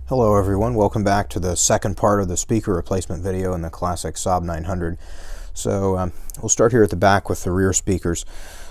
Hello everyone, welcome back to the second part of the speaker replacement video in the Classic SAAB 900. So we'll start here at the back with the rear speakers.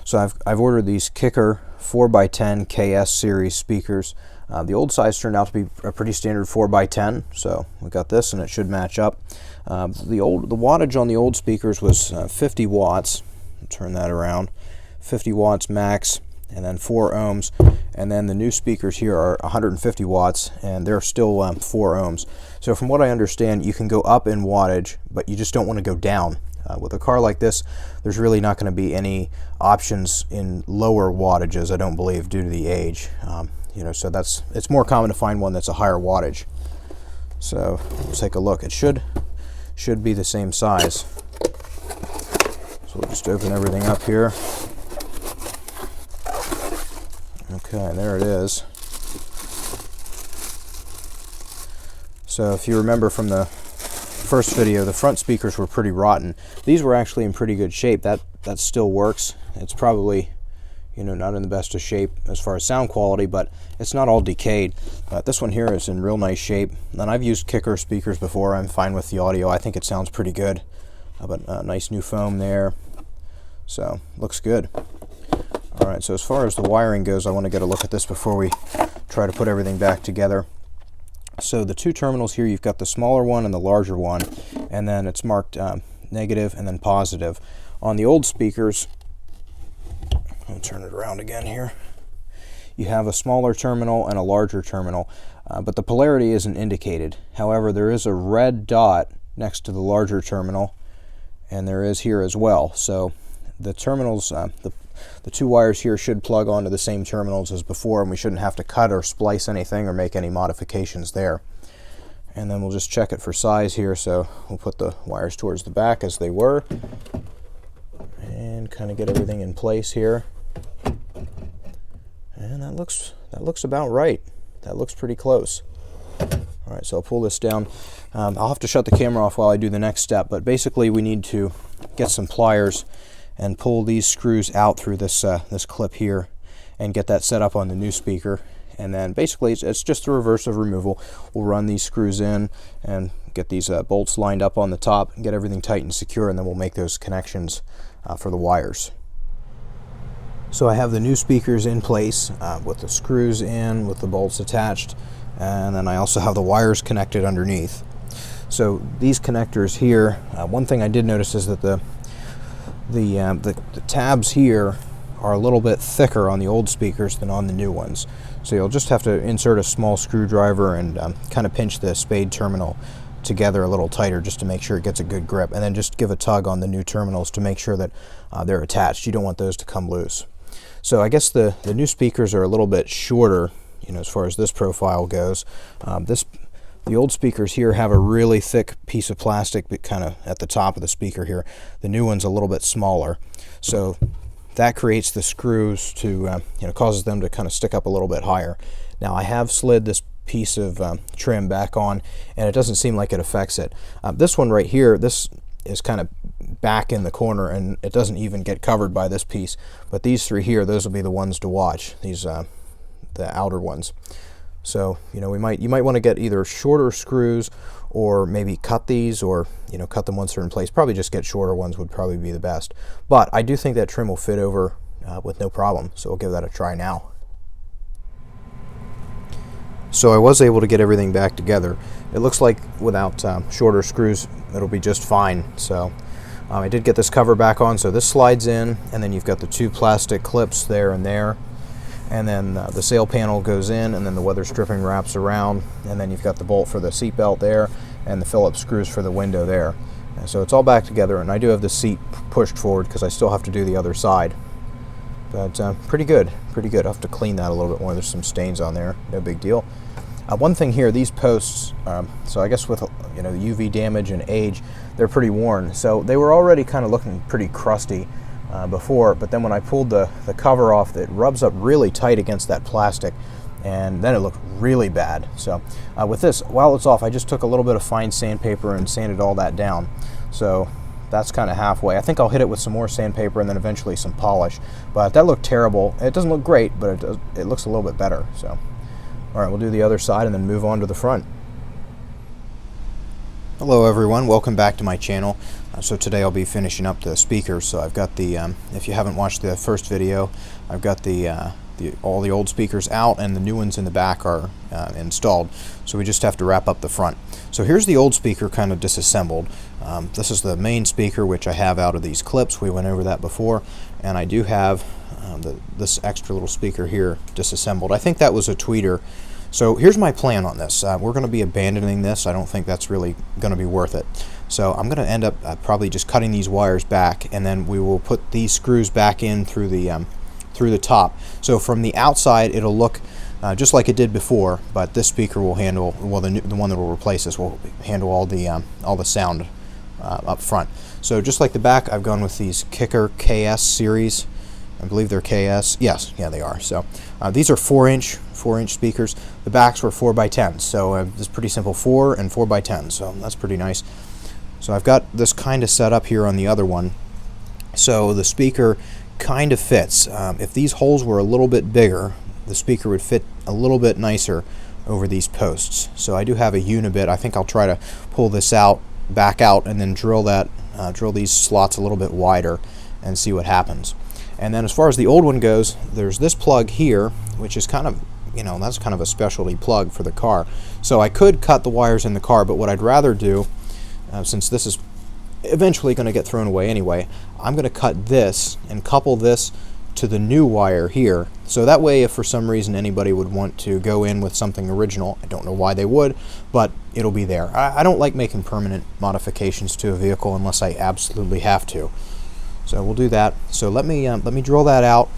So I've ordered these Kicker 4x10 KS series speakers. The old size turned out to be a pretty standard 4x10, so we got this and it should match up. The wattage on the old speakers was 50 watts. I'll turn that around. 50 watts max, and then 4 ohms, and then the new speakers here are 150 watts and they're still 4 ohms. So from what I understand, you can go up in wattage, but you just don't want to go down. With a car like this, there's really not going to be any options in lower wattages, I don't believe, due to the age. So it's more common to find one that's a higher wattage. So let's take a look. It should be the same size. So we'll just open everything up here. Okay, there it is. So if you remember from the first video, the front speakers were pretty rotten. These were actually in pretty good shape. That still works. It's probably, not in the best of shape as far as sound quality, but it's not all decayed. This one here is in real nice shape. And I've used Kicker speakers before. I'm fine with the audio. I think it sounds pretty good. But nice new foam there. So looks good. Alright, so as far as the wiring goes, I want to get a look at this before we try to put everything back together. So the two terminals here, you've got the smaller one and the larger one, and then it's marked negative and then positive. On the old speakers, I'll turn it around again here, you have a smaller terminal and a larger terminal, but the polarity isn't indicated. However, there is a red dot next to the larger terminal, and there is here as well. So the terminals, the two wires here should plug onto the same terminals as before, and we shouldn't have to cut or splice anything or make any modifications there. And then we'll just check it for size here, so we'll put the wires towards the back as they were and kind of get everything in place here. And that looks about right. That looks pretty close. Alright, so I'll pull this down. I'll have to shut the camera off while I do the next step, but basically we need to get some pliers and pull these screws out through this this clip here and get that set up on the new speaker. And then basically it's just the reverse of removal. We'll run these screws in and get these bolts lined up on the top and get everything tight and secure, and then we'll make those connections for the wires. So I have the new speakers in place with the screws in, with the bolts attached, and then I also have the wires connected underneath. So these connectors here, one thing I did notice is that the tabs here are a little bit thicker on the old speakers than on the new ones. So you'll just have to insert a small screwdriver and kind of pinch the spade terminal together a little tighter just to make sure it gets a good grip, and then just give a tug on the new terminals to make sure that they're attached. You don't want those to come loose. So I guess the new speakers are a little bit shorter, as far as this profile goes. The old speakers here have a really thick piece of plastic but kind of at the top of the speaker here. The new one's a little bit smaller. So that creates the screws to, causes them to kind of stick up a little bit higher. Now I have slid this piece of trim back on, and it doesn't seem like it affects it. This one right here, this is kind of back in the corner and it doesn't even get covered by this piece. But these three here, those will be the ones to watch, these the outer ones. So, you might want to get either shorter screws or maybe cut these, or, cut them once they're in place. Probably just get shorter ones would probably be the best. But I do think that trim will fit over with no problem, so we'll give that a try now. So I was able to get everything back together. It looks like without shorter screws, it'll be just fine. So I did get this cover back on, so this slides in, and then you've got the two plastic clips there and there. And then the sail panel goes in, and then the weather stripping wraps around, and then you've got the bolt for the seat belt there and the Phillips screws for the window there. And so it's all back together, and I do have the seat pushed forward because I still have to do the other side. But pretty good. I'll have to clean that a little bit more. There's some stains on there, no big deal. One thing here, these posts, so I guess with the UV damage and age, they're pretty worn. So they were already kind of looking pretty crusty before, but then when I pulled the cover off, it rubs up really tight against that plastic, and then it looked really bad. So with this, while it's off, I just took a little bit of fine sandpaper and sanded all that down. So that's kind of halfway. I think I'll hit it with some more sandpaper and then eventually some polish. But that looked terrible. It doesn't look great, but it looks a little bit better. So All right, we'll do the other side and then move on to the front. Hello everyone, welcome back to my channel. So today I'll be finishing up the speakers. So I've got the, if you haven't watched the first video, I've got all the old speakers out and the new ones in the back are installed. So we just have to wrap up the front. So here's the old speaker kind of disassembled. This is the main speaker, which I have out of these clips. We went over that before. And I do have this extra little speaker here disassembled. I think that was a tweeter. So here's my plan on this. We're going to be abandoning this. I don't think that's really going to be worth it. So I'm going to end up probably just cutting these wires back, and then we will put these screws back in through the top. So from the outside it'll look just like it did before, but this speaker will handle, well, the one that will replace this will handle all the sound up front. So just like the back, I've gone with these Kicker KS series. I believe they're KS. Yes, yeah, they are. So these are 4-inch speakers. The backs were 4x10s, so it's pretty simple, 4 and 4x10. So that's pretty nice. So I've got this kind of set up here on the other one. So the speaker kind of fits. If these holes were a little bit bigger, the speaker would fit a little bit nicer over these posts. So I do have a unibit. I think I'll try to pull this out, back out, and then drill these slots a little bit wider and see what happens. And then as far as the old one goes, there's this plug here, which is kind of, you know, that's kind of a specialty plug for the car. So I could cut the wires in the car, but what I'd rather do, since this is eventually going to get thrown away anyway, I'm going to cut this and couple this to the new wire here. So that way, if for some reason anybody would want to go in with something original, I don't know why they would, but it'll be there. I don't like making permanent modifications to a vehicle unless I absolutely have to. So we'll do that. So let me drill that out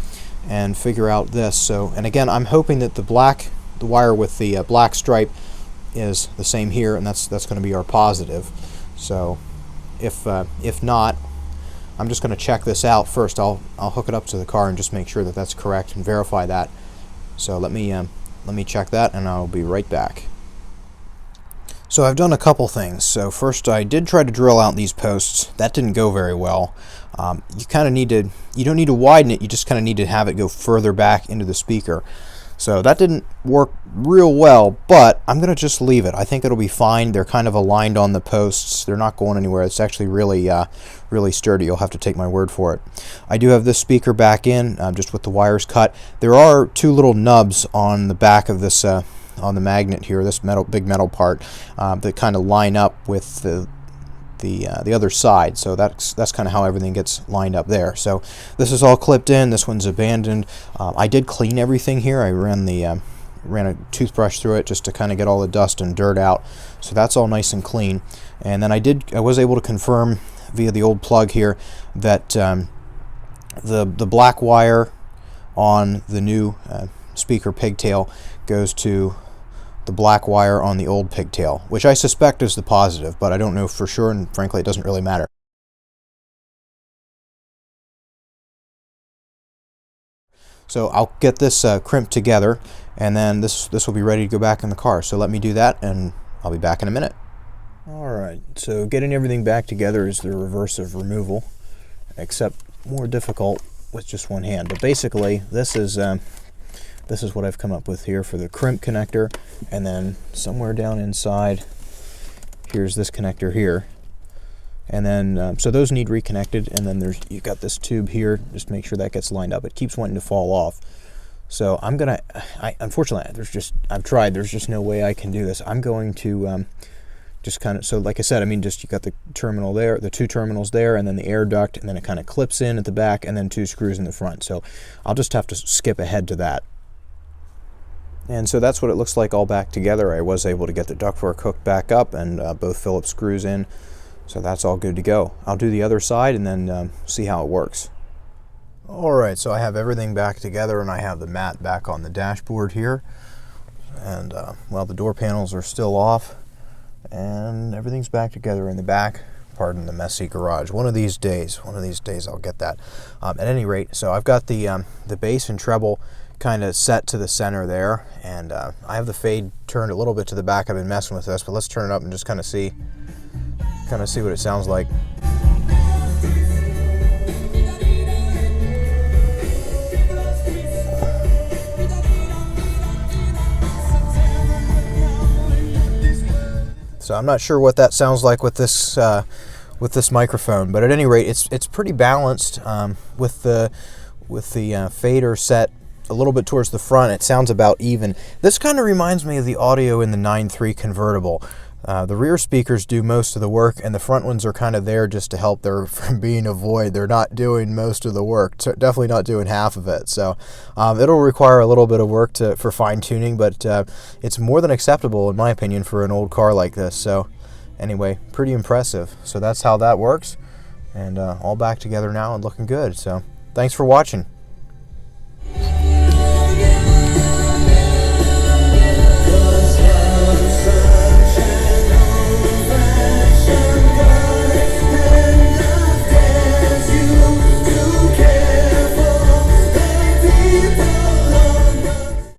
and figure out this. So, and again, I'm hoping that the wire with the black stripe is the same here, and that's going to be our positive. So if not, I'm just going to check this out first. I'll hook it up to the car and just make sure that that's correct and verify that. So let me check that, and I'll be right back. So I've done a couple things. So first, I did try to drill out these posts. That didn't go very well. You kind of need to, you don't need to widen it, you just kind of need to have it go further back into the speaker. So that didn't work real well, but I'm going to just leave it. I think it'll be fine. They're kind of aligned on the posts. They're not going anywhere. It's actually really sturdy. You'll have to take my word for it. I do have this speaker back in, just with the wires cut. There are two little nubs on the back of this, on the magnet here, this big metal part, that kind of line up with the other side. So that's kind of how everything gets lined up there. So this is all clipped in. This one's abandoned. I did clean everything here. I ran a toothbrush through it just to kind of get all the dust and dirt out. So that's all nice and clean. And then I was able to confirm via the old plug here that the black wire on the new speaker pigtail goes to the black wire on the old pigtail, which I suspect is the positive, but I don't know for sure, and frankly it doesn't really matter. So I'll get this crimped together, and then this will be ready to go back in the car. So let me do that, and I'll be back in a minute. Alright, so getting everything back together is the reverse of removal, except more difficult with just one hand. But basically, this is what I've come up with here for the crimp connector, and then somewhere down inside, here's this connector here. And then, so those need reconnected, and then you've got this tube here, just make sure that gets lined up. It keeps wanting to fall off. So unfortunately, I've tried, there's just no way I can do this. I'm going to just kind of, so like I said, I mean, just you got the terminal there, the two terminals there, and then the air duct, and then it kind of clips in at the back, and then two screws in the front. So I'll just have to skip ahead to that. And so that's what it looks like all back together. I was able to get the ductwork hooked back up and both Phillips screws in. So that's all good to go. I'll do the other side and then see how it works. Alright, so I have everything back together, and I have the mat back on the dashboard here. And well, the door panels are still off, and everything's back together in the back. Pardon the messy garage. One of these days I'll get that. At any rate, so I've got the bass and treble kind of set to the center there, and I have the fade turned a little bit to the back. I've been messing with this, but let's turn it up and just kind of see what it sounds like. So I'm not sure what that sounds like with this microphone, but at any rate, it's pretty balanced. With the fader set a little bit towards the front, it sounds about even. This kind of reminds me of the audio in the 9.3 convertible. The rear speakers do most of the work, and the front ones are kind of there just to help. They're from being a void. They're not doing most of the work. Definitely not doing half of it. So it'll require a little bit of work for fine tuning, but it's more than acceptable in my opinion for an old car like this. So anyway, pretty impressive. So that's how that works, and all back together now and looking good. So thanks for watching.